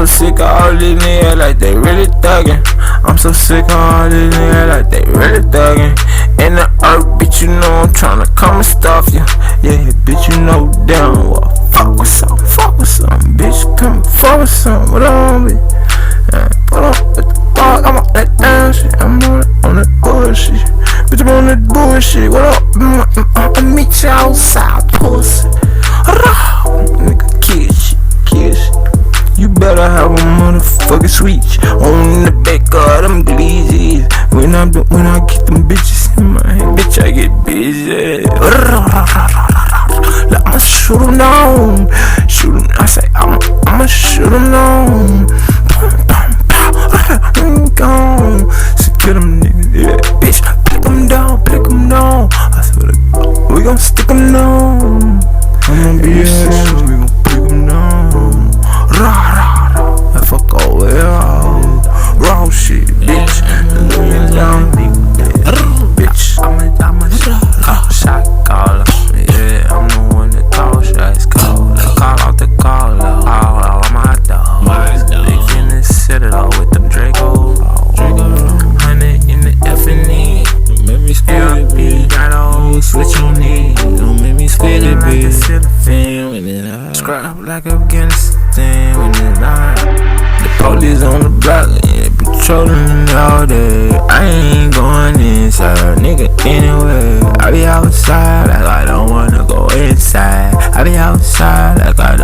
so sick of all these niggas like they really thuggin'. I'm so sick of all these niggas like they really thuggin'. In the earth, bitch, you know I'm tryna come and stuff you. Yeah, bitch, you know damn well. Fuck with some, bitch, come fuck with some. What on, bitch? Put on with the fuck, I'm on that damn shit. I'm on that bullshit. Bitch, I'm on that bullshit. What up? I'll meet you outside, pussy. Nigga, kiss shit. You better have a motherfucking switch on the back of them glizzies. When I get them bitches in my hand, bitch, I get busy. Like I'ma shoot 'em down. I say I'ma shoot 'em down. Gone. So kill them niggas, yeah, bitch. Pick 'em down. I swear to God, we gon' stick 'em down. I'ma be a we gon' pick 'em down. I fuck over here. Raw shit, bitch. Lay down, bitch. I'm a shot caller. Yeah, I'm the one that call shots. Call out the caller. All on my dog. They finna set it all with them Draco. 100 in the F&E. Don't make me split it, bitch. Got a whole switch on it. Don't make me split it, bitch. Scrap like Afghanistan when it's not. The police on the block, yeah, patrolling all day. I ain't going inside, nigga, anyway. I be outside like I don't wanna go inside. I be outside like I don't